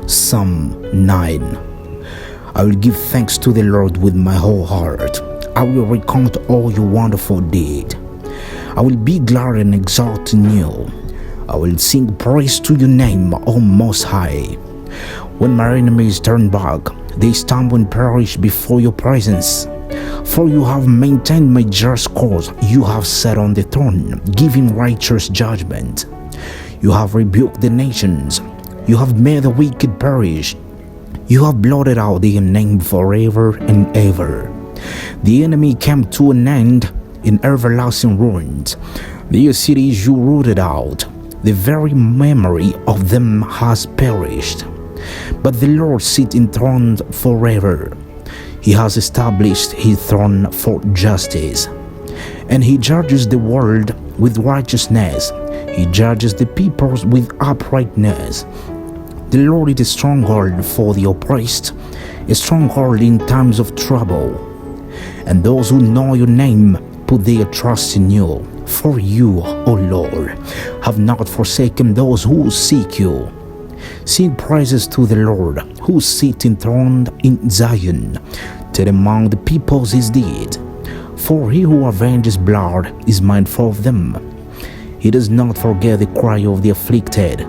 Psalm 9. I will give thanks to the Lord with my whole heart. I will recount all your wonderful deeds. I will be glad and exalt in you. I will sing praise to your name, O Most High. When my enemies turn back, they stumble and perish before your presence. For you have maintained my just cause. You have sat on the throne, giving righteous judgment. You have rebuked the nations. You have made the wicked perish. You have blotted out their name forever and ever. The enemy came to an end in everlasting ruins. Their cities you rooted out. The very memory of them has perished. But the Lord sits enthroned forever. He has established his throne for justice, and he judges the world with righteousness. He judges the peoples with uprightness. The Lord is a stronghold for the oppressed, a stronghold in times of trouble. And those who know your name put their trust in you. For you, O Lord, have not forsaken those who seek you. Sing praises to the Lord, who sits enthroned in Zion. Tell among the peoples his deed. For he who avenges blood is mindful of them. He does not forget the cry of the afflicted.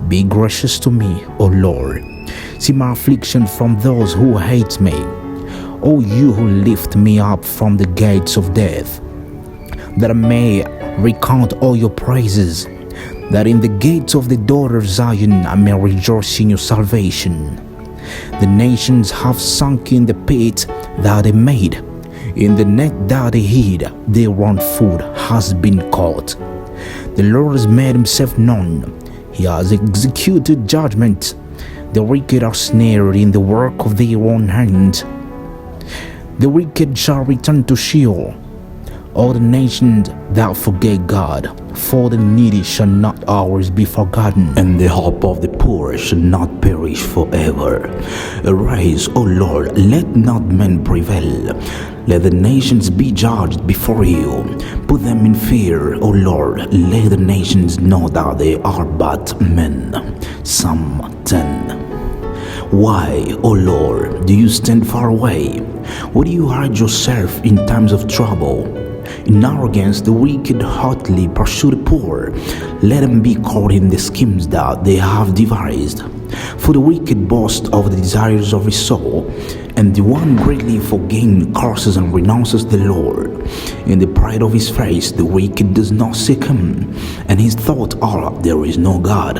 Be gracious to me, O Lord. See my affliction from those who hate me. O you who lift me up from the gates of death, that I may recount all your praises, that in the gates of the daughter of Zion I may rejoice in your salvation. The nations have sunk in the pit that they made. In the net that they hid, their own food has been caught. The Lord has made himself known. He has executed judgment. The wicked are snared in the work of their own hand. The wicked shall return to Sheol. All the nations that forget God, for the needy shall not always be forgotten, and the hope of the poor shall not perish forever. Arise, O Lord, let not men prevail. Let the nations be judged before you. Put them in fear, O Lord. Let the nations know that they are but men. Psalm 10. Why, O Lord, do you stand far away? Why do you hide yourself in times of trouble? In arrogance, the wicked hotly pursue the poor. Let them be caught in the schemes that they have devised. For the wicked boasts of the desires of his soul, and the one greatly for gain curses and renounces the Lord. In the pride of his face, the wicked does not seek him, and his thoughts are, there is no God.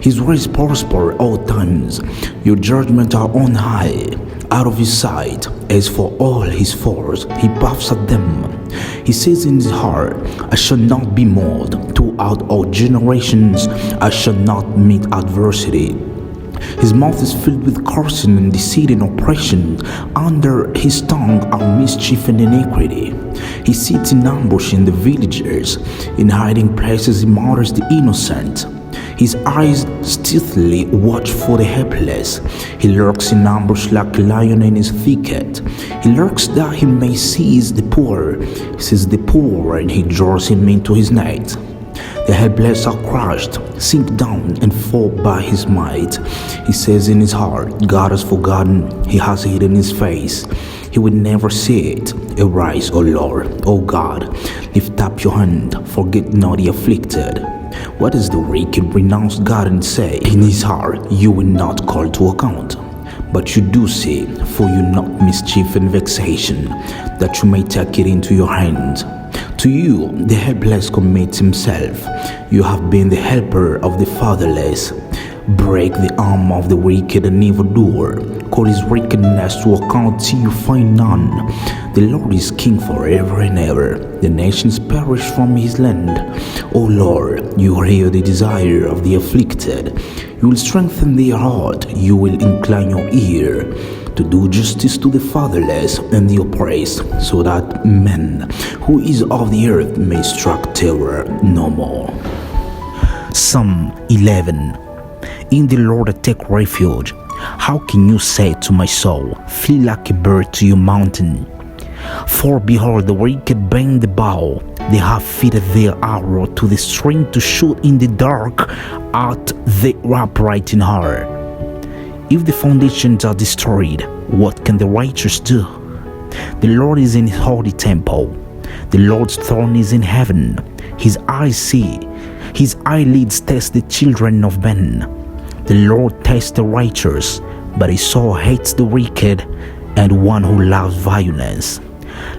His ways prosper all times. Your judgments are on high, out of his sight. As for all his foes, he puffs at them. He says in his heart, I shall not be moved. Throughout all generations, I shall not meet adversity. His mouth is filled with cursing and deceit and oppression. Under his tongue are mischief and iniquity. He sits in ambush in the villages. In hiding places he murders the innocent. His eyes stealthily watch for the helpless. He lurks in ambush like a lion in his thicket. He lurks that he may seize the poor. He sees the poor and he draws him into his net. The helpless are crushed, sink down and fall by his might. He says in his heart, God has forgotten, he has hidden his face. He will never see it. Arise, O Lord, O God, lift up your hand, forget not the afflicted. What does the wicked renounce God and say in his heart, you will not call to account? But you do say, for you not mischief and vexation, that you may take it into your hands. To you the helpless commits himself. You have been the helper of the fatherless. Break the arm of the wicked and evildoer. Call his wickedness to account till you find none. The Lord is king forever and ever. The nations perish from his land. O Lord, you hear the desire of the afflicted. You will strengthen their heart. You will incline your ear to do justice to the fatherless and the oppressed, so that men who is of the earth may strike terror no more. Psalm 11. In the Lord I take refuge. How can you say to my soul, flee like a bird to your mountain? For behold, the wicked bend the bow. They have fitted their arrow to the string to shoot in the dark at the upright in heart. If the foundations are destroyed, what can the righteous do? The Lord is in his holy temple. The Lord's throne is in heaven. His eyes see. His eyelids test the children of men. The Lord tests the righteous, but his soul hates the wicked and one who loves violence.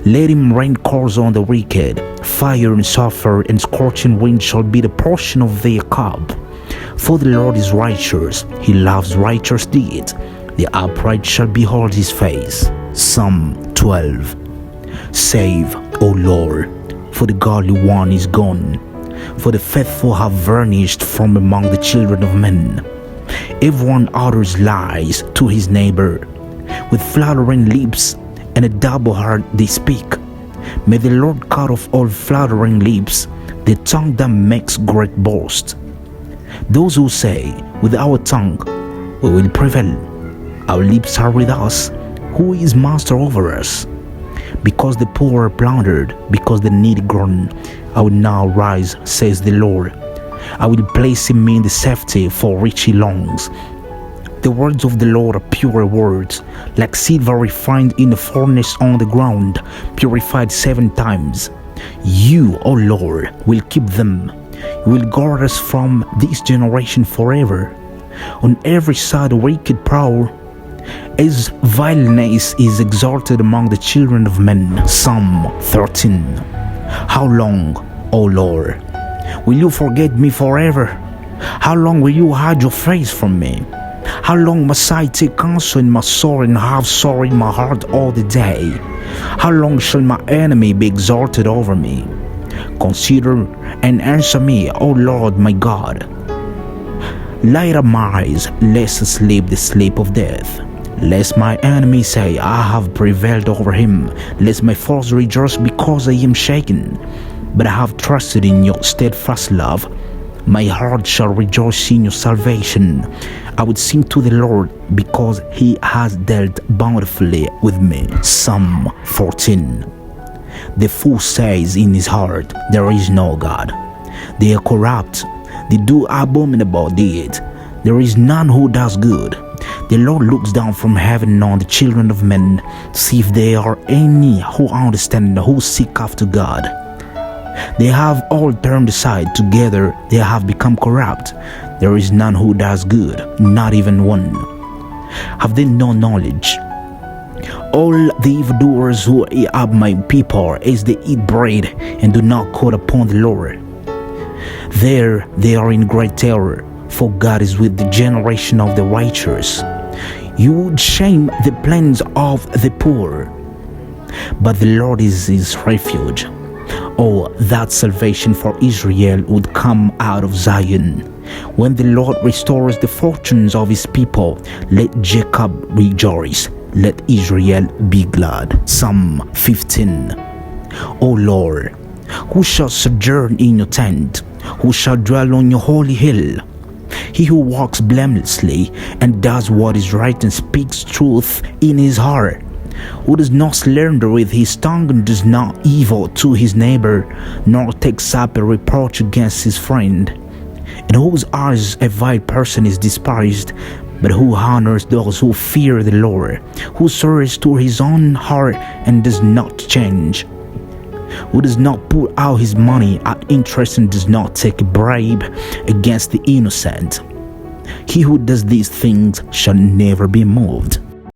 Let him rain coals on the wicked. Fire and sulfur and scorching wind shall be the portion of their cup. For the Lord is righteous, he loves righteous deeds. The upright shall behold his face. Psalm 12. Save, O Lord, for the godly one is gone, for the faithful have vanished from among the children of men. Everyone utters lies to his neighbor. With flattering lips and a double heart they speak. May the Lord cut off all flattering lips, the tongue that makes great boast. Those who say, with our tongue we will prevail, our lips are with us, who is master over us? Because the poor are plundered, because the needy groan, I will now rise, says the Lord. I will place him in the safety for which he longs. The words of the Lord are pure words, like silver refined in the furnace on the ground, purified 7 times. You, O Lord, will keep them. You will guard us from this generation forever. On every side a wicked prowl, as vileness is exalted among the children of men. Psalm 13. How long, O Lord, will you forget me forever? How long will you hide your face from me? How long must I take counsel in my soul and have sorrow in my heart all the day? How long shall my enemy be exalted over me? Consider and answer me, O Lord my God. Light up my eyes, lest I sleep the sleep of death. Lest my enemy say, I have prevailed over him. Lest my foes rejoice because I am shaken. But I have trusted in your steadfast love. My heart shall rejoice in your salvation. I would sing to the Lord because he has dealt bountifully with me. Psalm 14. The fool says in his heart, there is no God. They are corrupt. They do abominable deeds. There is none who does good. The Lord looks down from heaven on the children of men to see if there are any who understand, who seek after God. They have all turned aside, together they have become corrupt. There is none who does good, not even one. Have they no knowledge? All the evildoers who eat up my people, as they eat bread and do not call upon the Lord. There they are in great terror, for God is with the generation of the righteous. You would shame the plans of the poor, but the Lord is his refuge. Oh, that salvation for Israel would come out of Zion. When the Lord restores the fortunes of his people, let Jacob rejoice, let Israel be glad. Psalm 15. O Lord, who shall sojourn in your tent? Who shall dwell on your holy hill? He who walks blamelessly and does what is right and speaks truth in his heart, who does not slander with his tongue and does not evil to his neighbor, nor takes up a reproach against his friend, in whose eyes a vile person is despised, but who honors those who fear the Lord, who serves to his own heart and does not change, who does not put out his money at interest and does not take a bribe against the innocent. He who does these things shall never be moved.